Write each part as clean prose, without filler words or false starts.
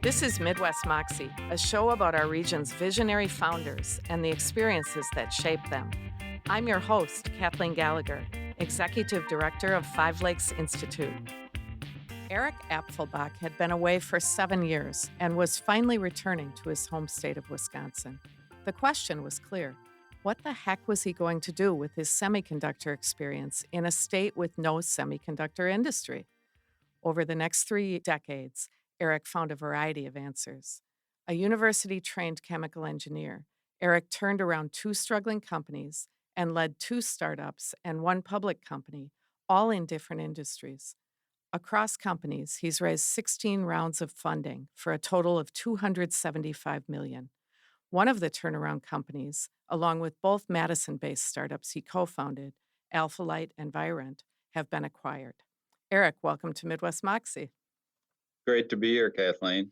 This is Midwest Moxie, a show about our region's visionary founders and the experiences that shape them. I'm your host, Kathleen Gallagher, Executive Director of Five Lakes Institute. Eric Apfelbach had been away for 7 years and was finally returning to his home state of Wisconsin. The question was clear. What the heck was he going to do with his semiconductor experience in a state with no semiconductor industry? Over the next 3 decades, Eric found a variety of answers. A university-trained chemical engineer, Eric turned around 2 struggling companies and led 2 startups and 1 public company, all in different industries. Across companies, he's raised 16 rounds of funding for a total of $275 million. One of the turnaround companies, along with both Madison-based startups he co-founded, Alphalite and Virent, have been acquired. Eric, welcome to Midwest Moxie. Great to be here, Kathleen.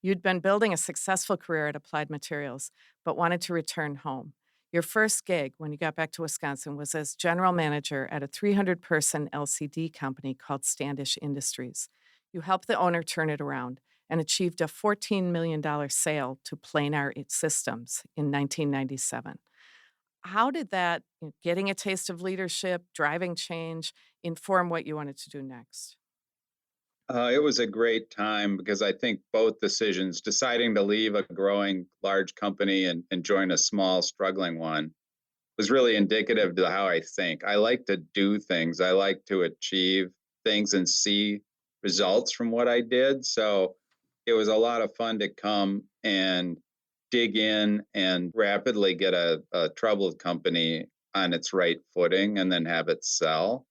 You'd been building a successful career at Applied Materials, but wanted to return home. Your first gig when you got back to Wisconsin was as general manager at a 300-person LCD company called Standish Industries. You helped the owner turn it around and achieved a $14 million sale to Planar Systems in 1997. How did that, getting a taste of leadership, driving change, inform what you wanted to do next? It was a great time because I think both decisions, deciding to leave a growing large company and join a small, struggling one, was really indicative to how I think. I like to do things, I like to achieve things and see results from what I did. So it was a lot of fun to come and dig in and rapidly get a troubled company on its right footing and then have it sell.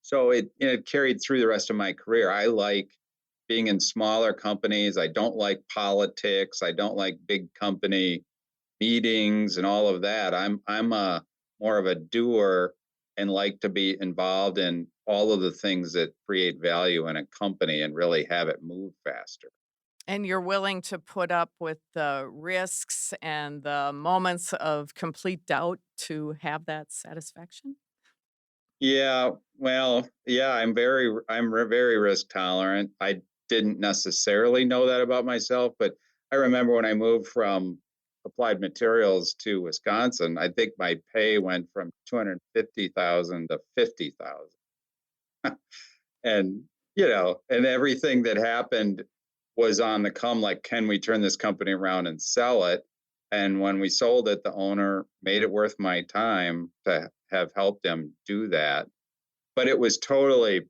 So it carried through the rest of my career. I like being in smaller companies. I don't like politics. I don't like big company meetings and all of that. I'm a more of a doer and like to be involved in all of the things that create value in a company and really have it move faster. And you're willing to put up with the risks and the moments of complete doubt to have that satisfaction? Yeah, well, yeah, very risk tolerant. I didn't necessarily know that about myself, but I remember when I moved from Applied Materials to Wisconsin, I think my pay went from 250,000 to 50,000. And, and everything that happened was on the come, like, can we turn this company around and sell it? And when we sold it, the owner made it worth my time to have helped him do that. But it was totally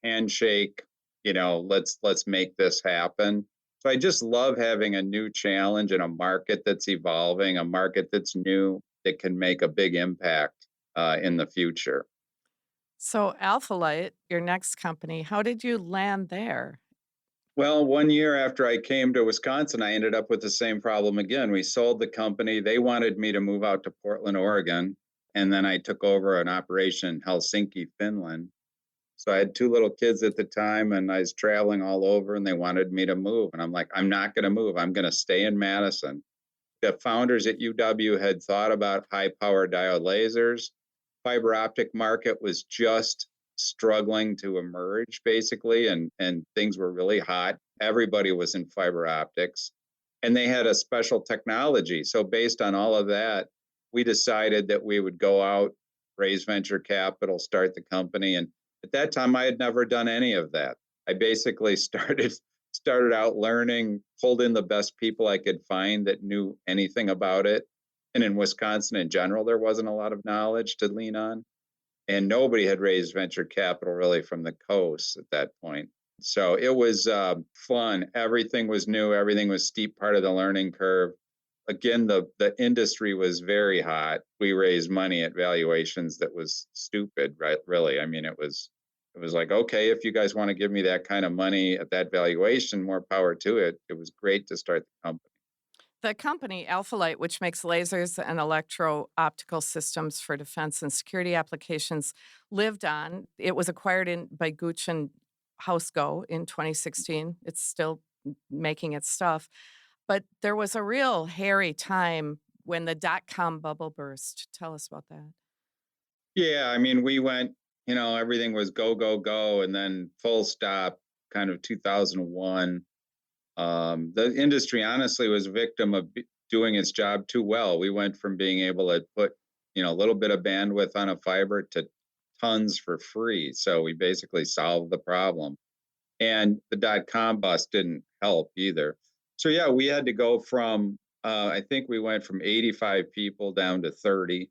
handshake, let's make this happen. So I just love having a new challenge in a market that's evolving, a market that's new, that can make a big impact in the future. So, Alphalite, your next company, how did you land there? Well, 1 year after I came to Wisconsin, I ended up with the same problem again. We sold the company. They wanted me to move out to Portland, Oregon. And then I took over an operation in Helsinki, Finland. So I had 2 little kids at the time and I was traveling all over and they wanted me to move. And I'm like, I'm not going to move. I'm going to stay in Madison. The founders at UW had thought about high power diode lasers. Fiber optic market was just struggling to emerge basically, and things were really hot. Everybody was in fiber optics and they had a special technology. So based on all of that, we decided that we would go out, raise venture capital, start the company. And at that time, I had never done any of that. I basically started out learning, pulled in the best people I could find that knew anything about it. And in Wisconsin in general, there wasn't a lot of knowledge to lean on. And nobody had raised venture capital really from the coast at that point. So it was fun. Everything was new. Everything was steep part of the learning curve. Again, the industry was very hot. We raised money at valuations that was stupid, right? Really. I mean, it was like, okay, if you guys want to give me that kind of money at that valuation, more power to it. It was great to start the company. The company, Alphalite, which makes lasers and electro-optical systems for defense and security applications, lived on. It was acquired by Gooch and Housego in 2016. It's still making its stuff. But there was a real hairy time when the dot-com bubble burst. Tell us about that. Yeah, I mean, we went, everything was go, go, go, and then full stop kind of 2001. The industry honestly was a victim of doing its job too well. We went from being able to put, a little bit of bandwidth on a fiber to tons for free. So we basically solved the problem. And the .com bust didn't help either. So yeah, we had to go from I think we went from 85 people down to 30.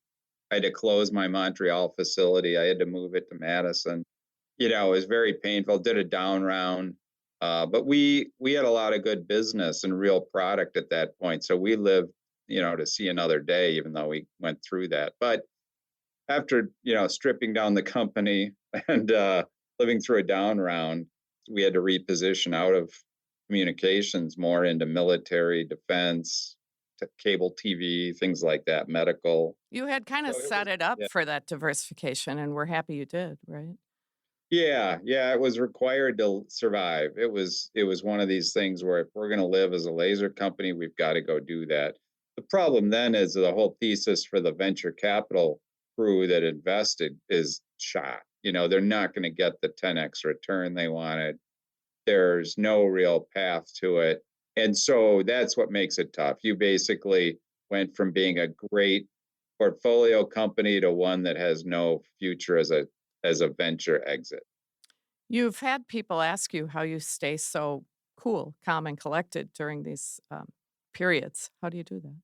I had to close my Montreal facility. I had to move it to Madison. It was very painful. Did a down round, but we had a lot of good business and real product at that point. So we lived, to see another day, even though we went through that. But after stripping down the company and living through a down round, we had to reposition out of communications more into military defense, cable TV, things like that, medical. You had kind of So it was, set it up yeah. for that diversification, and we're happy you did, right? Yeah, it was required to survive. It was one of these things where if we're going to live as a laser company, we've got to go do that. The problem then is the whole thesis for the venture capital crew that invested is shot. They're not going to get the 10x return they wanted. There's no real path to it. And so that's what makes it tough. You basically went from being a great portfolio company to one that has no future as a venture exit. You've had people ask you how you stay so cool, calm, and collected during these periods. How do you do that?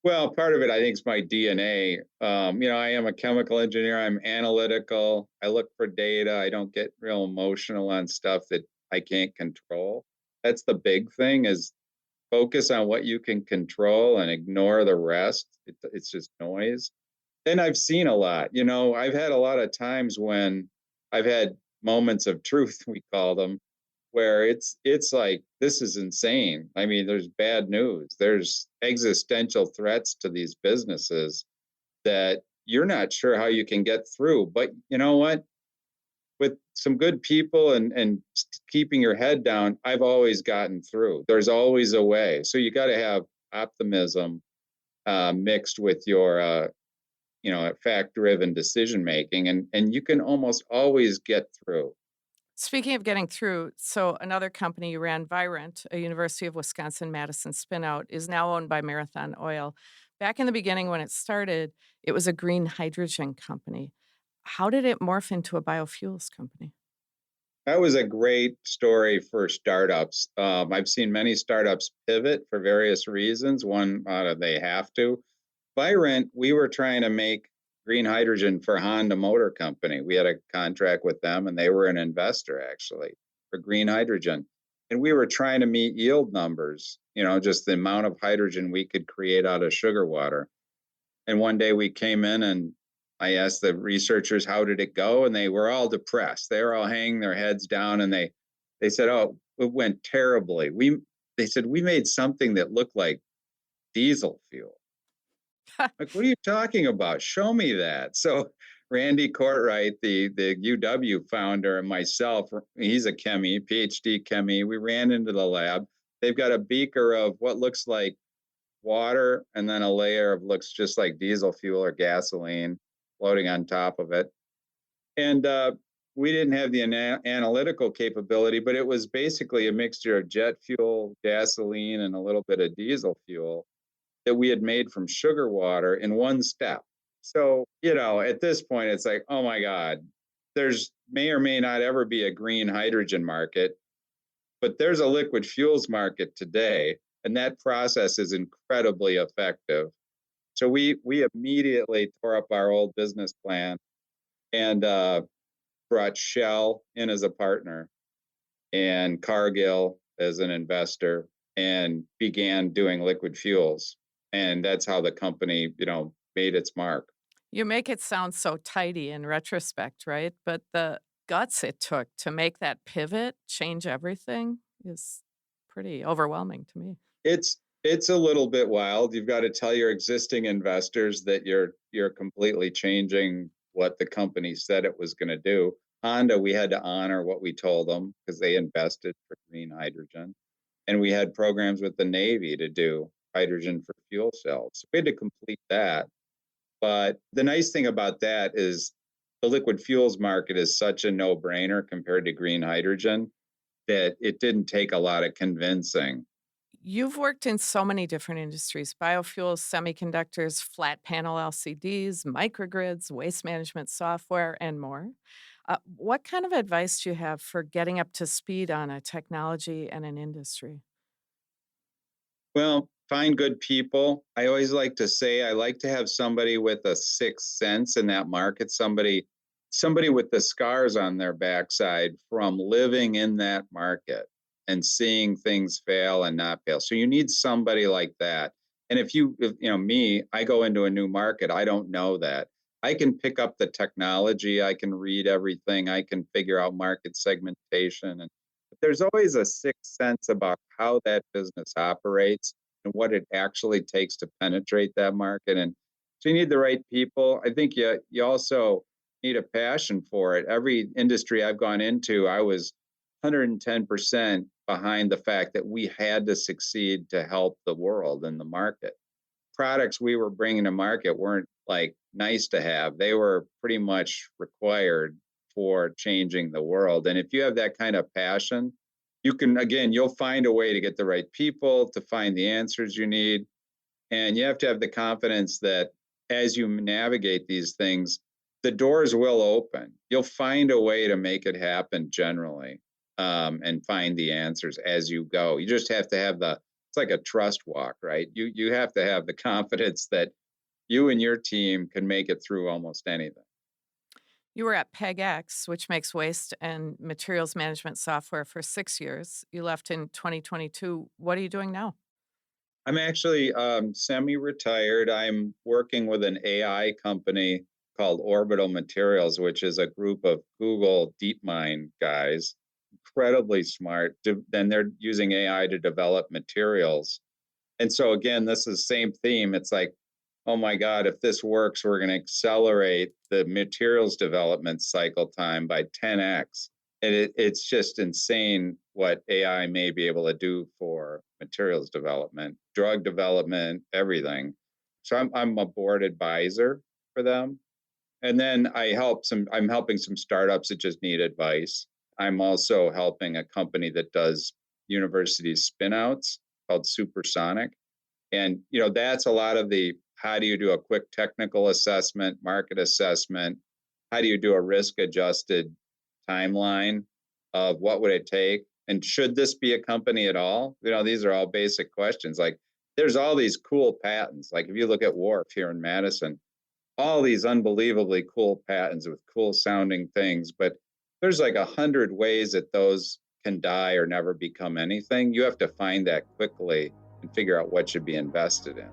Well, part of it, I think, is my DNA. I am a chemical engineer. I'm analytical. I look for data. I don't get real emotional on stuff that I can't control. That's the big thing is focus on what you can control and ignore the rest. It's just noise. And I've seen a lot. I've had a lot of times when I've had moments of truth, we call them, where it's like this is insane. I mean, there's bad news. There's existential threats to these businesses that you're not sure how you can get through. But you know what? With some good people and keeping your head down, I've always gotten through. There's always a way. So you got to have optimism mixed with your fact-driven decision making, and you can almost always get through. Speaking of getting through, so another company you ran, Virant, a University of Wisconsin Madison spinout, is now owned by Marathon Oil. Back in the beginning, when it started, it was a green hydrogen company. How did it morph into a biofuels company? That was a great story for startups. I've seen many startups pivot for various reasons. One, they have to. Virent, we were trying to make green hydrogen for Honda Motor Company. We had a contract with them, and they were an investor actually for green hydrogen. And we were trying to meet yield numbers, just the amount of hydrogen we could create out of sugar water. And one day we came in and I asked the researchers, how did it go? And they were all depressed. They were all hanging their heads down and they said, oh, it went terribly. They said, we made something that looked like diesel fuel. Like, what are you talking about? Show me that. So Randy Courtwright, the UW founder, and myself, he's a chemie, PhD chemie. We ran into the lab. They've got a beaker of what looks like water and then a layer of looks just like diesel fuel or gasoline floating on top of it. And we didn't have the analytical capability, but it was basically a mixture of jet fuel, gasoline, and a little bit of diesel fuel that we had made from sugar water in one step. So, at this point, it's like, oh my God, there's may or may not ever be a green hydrogen market, but there's a liquid fuels market today, and that process is incredibly effective. So we immediately tore up our old business plan and brought Shell in as a partner and Cargill as an investor and began doing liquid fuels. And that's how the company, made its mark. You make it sound so tidy in retrospect, right? But the guts it took to make that pivot, change everything, is pretty overwhelming to me. It's a little bit wild. You've got to tell your existing investors that you're completely changing what the company said it was going to do. Honda, we had to honor what we told them because they invested for green hydrogen. And we had programs with the Navy to do hydrogen for fuel cells. So we had to complete that. But the nice thing about that is the liquid fuels market is such a no-brainer compared to green hydrogen that it didn't take a lot of convincing. You've worked in so many different industries: biofuels, semiconductors, flat panel LCDs, microgrids, waste management software, and more. What kind of advice do you have for getting up to speed on a technology and an industry? Well, find good people. I always like to say I like to have somebody with a sixth sense in that market, somebody with the scars on their backside from living in that market and seeing things fail and not fail. So you need somebody like that. And if you know me, I go into a new market, I don't know that. I can pick up the technology, I can read everything, I can figure out market segmentation, and but there's always a sixth sense about how that business operates and what it actually takes to penetrate that market. And so you need the right people. I think you also need a passion for it. Every industry I've gone into, I was 110% behind the fact that we had to succeed to help the world and the market. Products we were bringing to market weren't like nice to have. They were pretty much required for changing the world. And if you have that kind of passion, you can, again, you'll find a way to get the right people to find the answers you need. And you have to have the confidence that as you navigate these things, the doors will open. You'll find a way to make it happen generally, and find the answers as you go. You just have to have it's like a trust walk, right? You have to have the confidence that you and your team can make it through almost anything. You were at PegX, which makes waste and materials management software, for 6 years. You left in 2022. What are you doing now? I'm actually semi-retired. I'm working with an AI company called Orbital Materials, which is a group of Google DeepMind guys, incredibly smart. Then they're using AI to develop materials. And so again, this is the same theme. It's like, oh my God, if this works, we're going to accelerate the materials development cycle time by 10x. And it's just insane what AI may be able to do for materials development, drug development, everything. So I'm a board advisor for them. And then I'm helping some startups that just need advice. I'm also helping a company that does university spinouts called Supersonic. And that's a lot of the how do you do a quick technical assessment, market assessment? How do you do a risk adjusted timeline of what would it take? And should this be a company at all? These are all basic questions. Like there's all these cool patents. Like if you look at Wharf here in Madison, all these unbelievably cool patents with cool sounding things, but there's like 100 ways that those can die or never become anything. You have to find that quickly and figure out what should be invested in.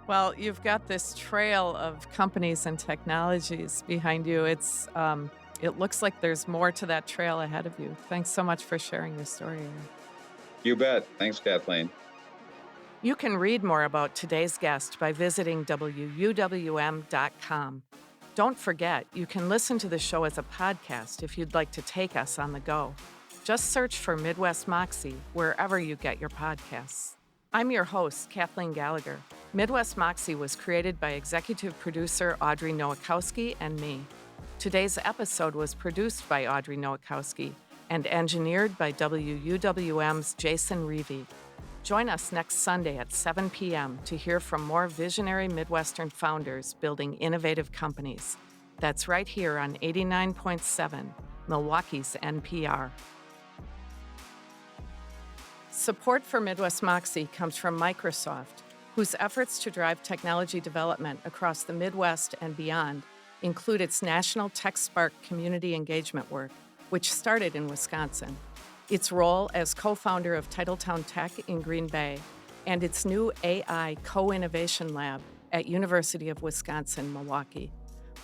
Well, you've got this trail of companies and technologies behind you. It looks like there's more to that trail ahead of you. Thanks so much for sharing your story, Aaron. You bet. Thanks, Kathleen. You can read more about today's guest by visiting wuwm.com. Don't forget, you can listen to the show as a podcast if you'd like to take us on the go. Just search for Midwest Moxie wherever you get your podcasts. I'm your host, Kathleen Gallagher. Midwest Moxie was created by executive producer Audrey Nowakowski and me. Today's episode was produced by Audrey Nowakowski and engineered by WUWM's Jason Reevy. Join us next Sunday at 7 p.m. to hear from more visionary Midwestern founders building innovative companies. That's right here on 89.7, Milwaukee's NPR. Support for Midwest Moxie comes from Microsoft, whose efforts to drive technology development across the Midwest and beyond include its National TechSpark community engagement work, which started in Wisconsin, its role as co-founder of Titletown Tech in Green Bay, and its new AI co-innovation lab at University of Wisconsin-Milwaukee.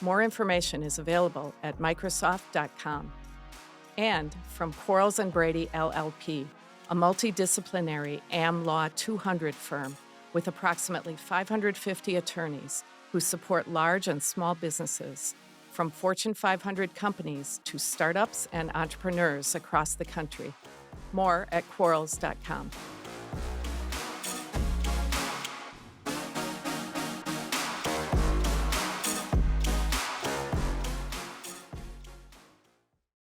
More information is available at Microsoft.com. And from Quarles and Brady LLP, a multidisciplinary Am Law 200 firm with approximately 550 attorneys who support large and small businesses, from Fortune 500 companies to startups and entrepreneurs across the country. More at Quarles.com.